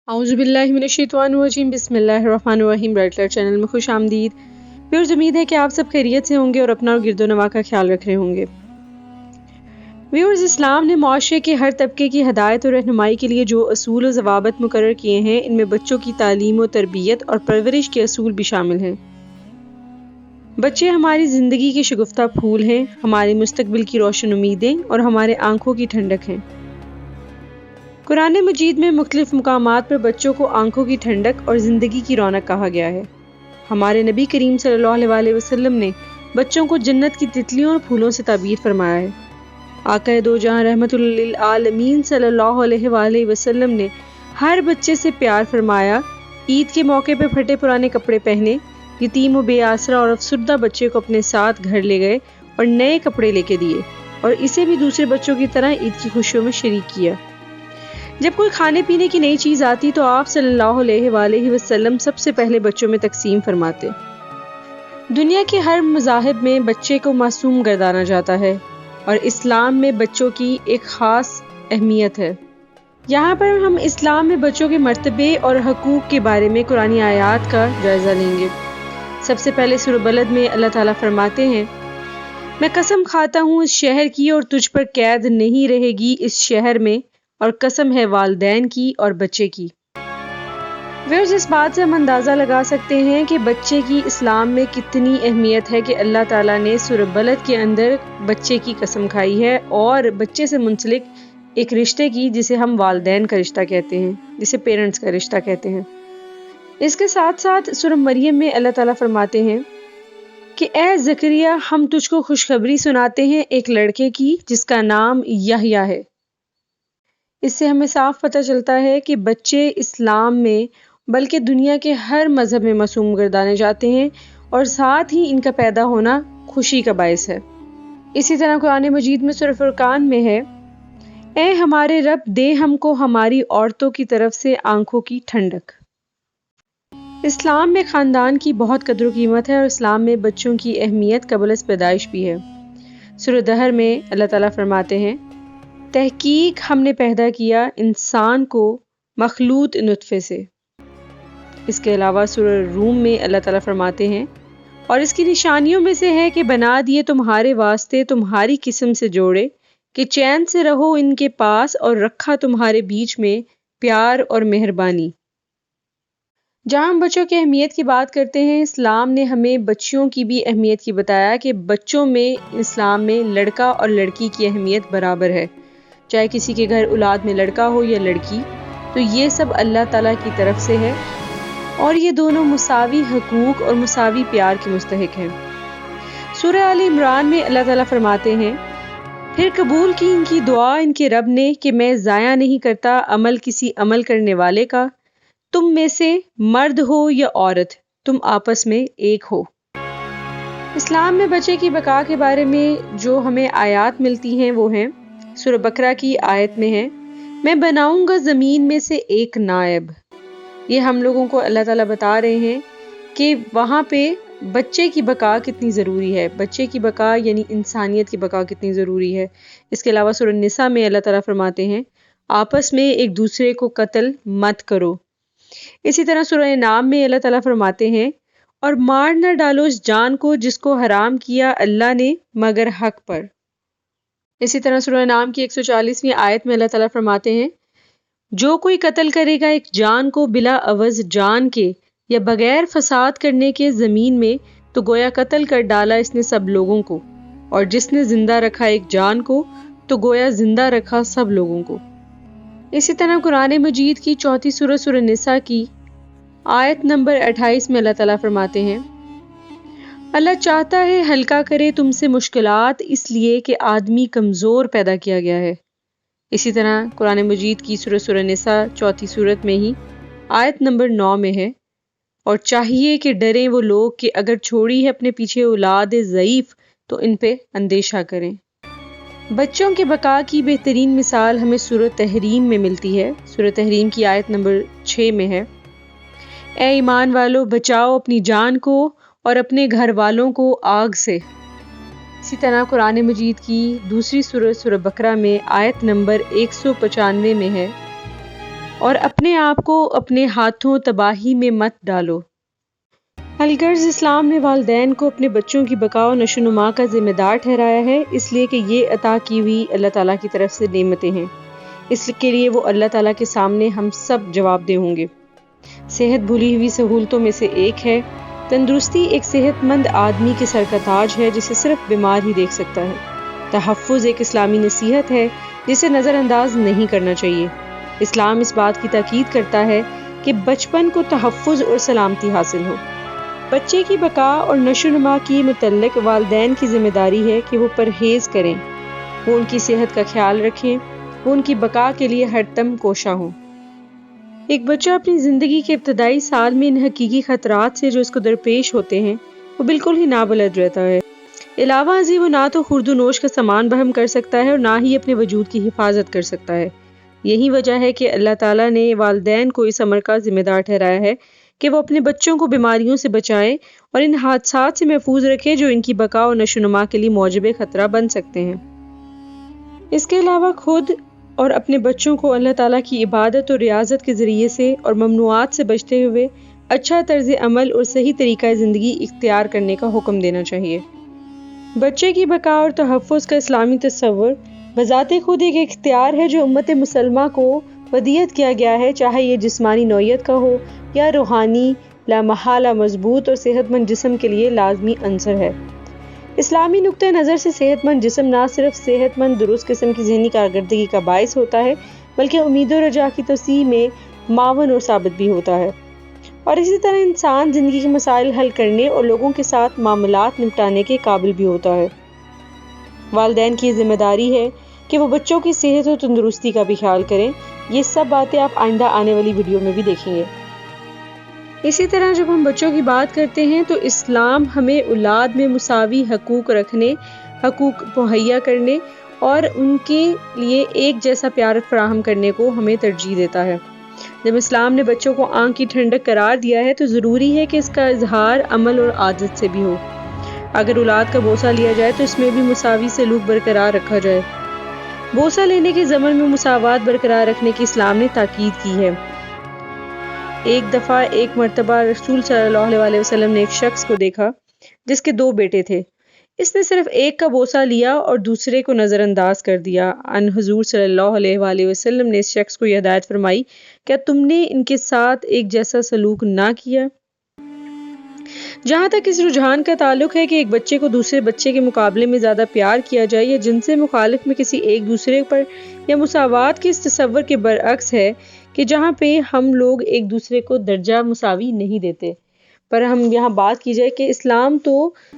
اعوذ باللہ من الشیطان الرجیم بسم اللہ الرحمن الرحیم برائٹ لائٹ چینل میں خوش آمدید۔ ویورز، امید ہے کہ آپ سب خیریت سے ہوں گے اور اپنا اور گرد و نواح کا خیال رکھ رہے ہوں گے۔ ویورز، اسلام نے معاشرے کے ہر طبقے کی ہدایت اور رہنمائی کے لیے جو اصول و ضوابط مقرر کیے ہیں، ان میں بچوں کی تعلیم و تربیت اور پرورش کے اصول بھی شامل ہیں۔ بچے ہماری زندگی کے شگفتہ پھول ہیں، ہمارے مستقبل کی روشن امیدیں اور ہمارے آنکھوں کی ٹھنڈک ہیں۔ قرآن مجید میں مختلف مقامات پر بچوں کو آنکھوں کی ٹھنڈک اور زندگی کی رونق کہا گیا ہے۔ ہمارے نبی کریم صلی اللہ علیہ وسلم نے بچوں کو جنت کی تتلیوں اور پھولوں سے تعبیر فرمایا ہے۔ آقا دو جہاں رحمت للعالمین صلی اللہ علیہ وآلہ وسلم نے ہر بچے سے پیار فرمایا، عید کے موقع پہ پھٹے پرانے کپڑے پہنے، یتیم و بے آسرا اور افسردہ بچے کو اپنے ساتھ گھر لے گئے اور نئے کپڑے لے کے دیے، اور اسے بھی دوسرے بچوں کی طرح عید کی خوشیوں میں شریک کیا۔ جب کوئی کھانے پینے کی نئی چیز آتی تو آپ صلی اللہ علیہ وآلہ وسلم سب سے پہلے بچوں میں تقسیم فرماتے۔ دنیا کے ہر مذاہب میں بچے کو معصوم گردانا جاتا ہے، اور اسلام میں بچوں کی ایک خاص اہمیت ہے۔ یہاں پر ہم اسلام میں بچوں کے مرتبے اور حقوق کے بارے میں قرآنی آیات کا جائزہ لیں گے۔ سب سے پہلے سورہ بلد میں اللہ تعالیٰ فرماتے ہیں، میں قسم کھاتا ہوں اس شہر کی اور تجھ پر قید نہیں رہے گی اس شہر میں، اور قسم ہے والدین کی اور بچے کی۔ ویورز، اس بات سے ہم اندازہ لگا سکتے ہیں کہ بچے کی اسلام میں کتنی اہمیت ہے کہ اللہ تعالیٰ نے سورہ بلد کے اندر بچے کی قسم کھائی ہے اور بچے سے منسلک ایک رشتے کی، جسے ہم والدین کا رشتہ کہتے ہیں، جسے پیرنٹس کا رشتہ کہتے ہیں۔ اس کے ساتھ ساتھ سورہ مریم میں اللہ تعالیٰ فرماتے ہیں کہ اے زکریا، ہم تجھ کو خوشخبری سناتے ہیں ایک لڑکے کی جس کا نام یحییٰ ہے۔ اس سے ہمیں صاف پتہ چلتا ہے کہ بچے اسلام میں بلکہ دنیا کے ہر مذہب میں معصوم گردانے جاتے ہیں، اور ساتھ ہی ان کا پیدا ہونا خوشی کا باعث ہے۔ اسی طرح قرآن مجید میں سورہ فرقان میں ہے، اے ہمارے رب، دے ہم کو ہماری عورتوں کی طرف سے آنکھوں کی ٹھنڈک۔ اسلام میں خاندان کی بہت قدر و قیمت ہے، اور اسلام میں بچوں کی اہمیت قبل از پیدائش بھی ہے۔ سورہ دہر میں اللہ تعالیٰ فرماتے ہیں، تحقیق ہم نے پیدا کیا انسان کو مخلوط نطفے سے۔ اس کے علاوہ سورہ روم میں اللہ تعالیٰ فرماتے ہیں، اور اس کی نشانیوں میں سے ہے کہ بنا دیے تمہارے واسطے تمہاری قسم سے جوڑے کہ چین سے رہو ان کے پاس، اور رکھا تمہارے بیچ میں پیار اور مہربانی۔ جہاں ہم بچوں کی اہمیت کی بات کرتے ہیں، اسلام نے ہمیں بچیوں کی بھی اہمیت کی بتایا کہ بچوں میں اسلام میں لڑکا اور لڑکی کی اہمیت برابر ہے، چاہے کسی کے گھر اولاد میں لڑکا ہو یا لڑکی، تو یہ سب اللہ تعالیٰ کی طرف سے ہے، اور یہ دونوں مساوی حقوق اور مساوی پیار کے مستحق ہیں۔ سورہ آل عمران میں اللہ تعالیٰ فرماتے ہیں، پھر قبول کی ان کی دعا ان کے رب نے کہ میں ضائع نہیں کرتا عمل کسی عمل کرنے والے کا، تم میں سے مرد ہو یا عورت، تم آپس میں ایک ہو۔ اسلام میں بچے کی بقا کے بارے میں جو ہمیں آیات ملتی ہیں وہ ہیں، سورہ بقرہ کی آیت میں ہے، میں بناؤں گا زمین میں سے ایک نائب۔ یہ ہم لوگوں کو اللہ تعالیٰ بتا رہے ہیں کہ وہاں پہ بچے کی بقا کتنی ضروری ہے، بچے کی بقا یعنی انسانیت کی بقا کتنی ضروری ہے۔ اس کے علاوہ سورہ نساء میں اللہ تعالیٰ فرماتے ہیں، آپس میں ایک دوسرے کو قتل مت کرو۔ اسی طرح سورہ انعام میں اللہ تعالیٰ فرماتے ہیں، اور مار نہ ڈالو اس جان کو جس کو حرام کیا اللہ نے مگر حق پر۔ اسی طرح سورہ انعام کی 140ویں آیت میں اللہ تعالیٰ فرماتے ہیں، جو کوئی قتل کرے گا ایک جان کو بلا عوض جان کے یا بغیر فساد کرنے کے زمین میں، تو گویا قتل کر ڈالا اس نے سب لوگوں کو، اور جس نے زندہ رکھا ایک جان کو تو گویا زندہ رکھا سب لوگوں کو۔ اسی طرح قرآن مجید کی 4 سورہ نساء کی آیت نمبر 28 میں اللہ تعالیٰ فرماتے ہیں، اللہ چاہتا ہے ہلکا کرے تم سے مشکلات، اس لیے کہ آدمی کمزور پیدا کیا گیا ہے۔ اسی طرح قرآن مجید کی سورہ نساء 4 سورت میں ہی آیت نمبر 9 میں ہے، اور چاہیے کہ ڈریں وہ لوگ کہ اگر چھوڑی ہے اپنے پیچھے اولاد ضعیف تو ان پہ اندیشہ کریں۔ بچوں کے بقا کی بہترین مثال ہمیں سورہ تحریم میں ملتی ہے۔ سورہ تحریم کی آیت نمبر 6 میں ہے، اے ایمان والو، بچاؤ اپنی جان کو اور اپنے گھر والوں کو آگ سے۔ اسی طرح قرآن مجید کی دوسری سورہ بقرہ میں آیت نمبر 195 میں ہے، اور اپنے آپ کو اپنے ہاتھوں تباہی میں مت ڈالو۔ الغرض اسلام نے والدین کو اپنے بچوں کی بقا و نشو و نما کا ذمہ دار ٹھہرایا ہے، اس لیے کہ یہ عطا کی ہوئی اللہ تعالیٰ کی طرف سے نعمتیں ہیں، اس کے لیے وہ اللہ تعالیٰ کے سامنے ہم سب جواب دہ ہوں گے۔ صحت بھولی ہوئی سہولتوں میں سے ایک ہے۔ تندرستی ایک صحت مند آدمی کے سر کا تاج ہے جسے صرف بیمار ہی دیکھ سکتا ہے۔ تحفظ ایک اسلامی نصیحت ہے جسے نظر انداز نہیں کرنا چاہیے۔ اسلام اس بات کی تاکید کرتا ہے کہ بچپن کو تحفظ اور سلامتی حاصل ہو۔ بچے کی بقا اور نشو و نما کی متعلق والدین کی ذمہ داری ہے کہ وہ پرہیز کریں، وہ ان کی صحت کا خیال رکھیں، وہ ان کی بقا کے لیے ہر دم کوشاں ہوں۔ ایک بچہ اپنی زندگی کے ابتدائی سال میں ان حقیقی خطرات سے جو اس کو درپیش ہوتے ہیں وہ بالکل ہی نابلد رہتا ہے۔ علاوہ ازیں وہ نہ تو خورد و نوش کا سامان بہم کر سکتا ہے اور نہ ہی اپنے وجود کی حفاظت کر سکتا ہے۔ یہی وجہ ہے کہ اللہ تعالیٰ نے والدین کو اس امر کا ذمہ دار ٹھہرایا ہے کہ وہ اپنے بچوں کو بیماریوں سے بچائیں اور ان حادثات سے محفوظ رکھیں جو ان کی بقا و نشو و نما کے لیے موجب خطرہ بن سکتے ہیں۔ اس کے علاوہ خود اور اپنے بچوں کو اللہ تعالیٰ کی عبادت اور ریاضت کے ذریعے سے اور ممنوعات سے بچتے ہوئے اچھا طرز عمل اور صحیح طریقہ زندگی اختیار کرنے کا حکم دینا چاہیے۔ بچے کی بقا اور تحفظ کا اسلامی تصور بذات خود ایک اختیار ہے جو امت مسلمہ کو ودیت کیا گیا ہے، چاہے یہ جسمانی نوعیت کا ہو یا روحانی، لامحالہ مضبوط اور صحت مند جسم کے لیے لازمی عنصر ہے۔ اسلامی نقطہ نظر سے صحت مند جسم نہ صرف صحت مند درست قسم کی ذہنی کارکردگی کا باعث ہوتا ہے بلکہ امید و رجا کی توسیع میں معاون اور ثابت بھی ہوتا ہے، اور اسی طرح انسان زندگی کے مسائل حل کرنے اور لوگوں کے ساتھ معاملات نپٹانے کے قابل بھی ہوتا ہے۔ والدین کی ذمہ داری ہے کہ وہ بچوں کی صحت اور تندرستی کا بھی خیال کریں۔ یہ سب باتیں آپ آئندہ آنے والی ویڈیو میں بھی دیکھیں گے۔ اسی طرح جب ہم بچوں کی بات کرتے ہیں تو اسلام ہمیں اولاد میں مساوی حقوق رکھنے، حقوق مہیا کرنے اور ان کے لیے ایک جیسا پیار فراہم کرنے کو ہمیں ترجیح دیتا ہے۔ جب اسلام نے بچوں کو آنکھ کی ٹھنڈک قرار دیا ہے تو ضروری ہے کہ اس کا اظہار عمل اور عادت سے بھی ہو۔ اگر اولاد کا بوسہ لیا جائے تو اس میں بھی مساوی سلوک برقرار رکھا جائے۔ بوسہ لینے کے ضمن میں مساوات برقرار رکھنے کی اسلام نے تاکید کی ہے۔ ایک دفعہ ایک مرتبہ رسول صلی اللہ علیہ وسلم نے ایک شخص کو دیکھا جس کے 2 بیٹے تھے۔ اس نے صرف ایک کا بوسہ لیا اور دوسرے کو نظر انداز کر دیا۔ ان حضور صلی اللہ علیہ وآلہ وسلم نے اس شخص کو یہ ہدایت فرمائی، کیا تم نے ان کے ساتھ ایک جیسا سلوک نہ کیا؟ جہاں تک اس رجحان کا تعلق ہے کہ ایک بچے کو دوسرے بچے کے مقابلے میں زیادہ پیار کیا جائے یا جن سے مخالف میں کسی ایک دوسرے پر یا مساوات کے اس تصور کے برعکس ہے کہ جہاں پہ ہم لوگ ایک دوسرے کو درجہ مساوی نہیں دیتے، پر ہم یہاں بات کی جائے کہ اسلام تو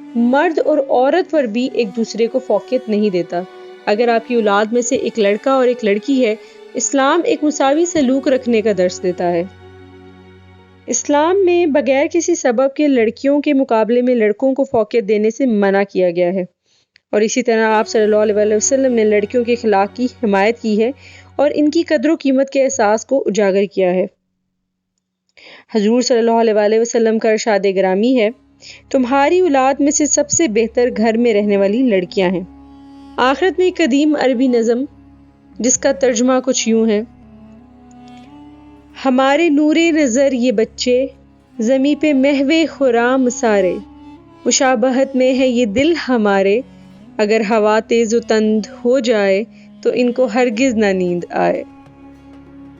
مرد اور عورت پر بھی ایک دوسرے کو فوقیت نہیں دیتا۔ اگر آپ کی اولاد میں سے ایک لڑکا اور ایک لڑکی ہے، اسلام ایک مساوی سلوک رکھنے کا درس دیتا ہے۔ اسلام میں بغیر کسی سبب کے لڑکیوں کے مقابلے میں لڑکوں کو فوقیت دینے سے منع کیا گیا ہے، اور اسی طرح آپ صلی اللہ علیہ وسلم نے لڑکیوں کے اخلاق کی حمایت کی ہے اور ان کی قدر و قیمت کے احساس کو اجاگر کیا ہے۔ حضور صلی اللہ علیہ وآلہ وسلم کا ارشاد گرامی ہے، تمہاری اولاد میں سے سب سے بہتر گھر میں رہنے والی لڑکیاں ہیں۔ آخرت میں ایک قدیم عربی نظم جس کا ترجمہ کچھ یوں ہے، ہمارے نور نظر یہ بچے، زمیں پہ محو خرام سارے، مشابہت میں ہے یہ دل ہمارے، اگر ہوا تیز و تند ہو جائے تو ان کو ہرگز نہ نیند آئے۔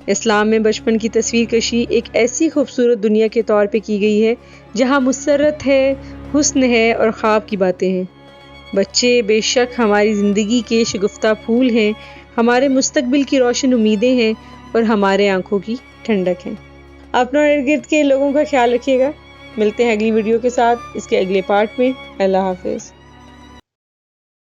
اسلام میں بچپن کی تصویر کشی ایک ایسی خوبصورت دنیا کے طور پہ کی گئی ہے جہاں مسرت ہے، حسن ہے اور خواب کی باتیں ہیں۔ بچے بے شک ہماری زندگی کے شگفتہ پھول ہیں، ہمارے مستقبل کی روشن امیدیں ہیں اور ہمارے آنکھوں کی ٹھنڈک ہیں۔ اپنا اور ارد گرد کے لوگوں کا خیال رکھیے گا۔ ملتے ہیں اگلی ویڈیو کے ساتھ اس کے اگلے پارٹ میں۔ اللہ حافظ۔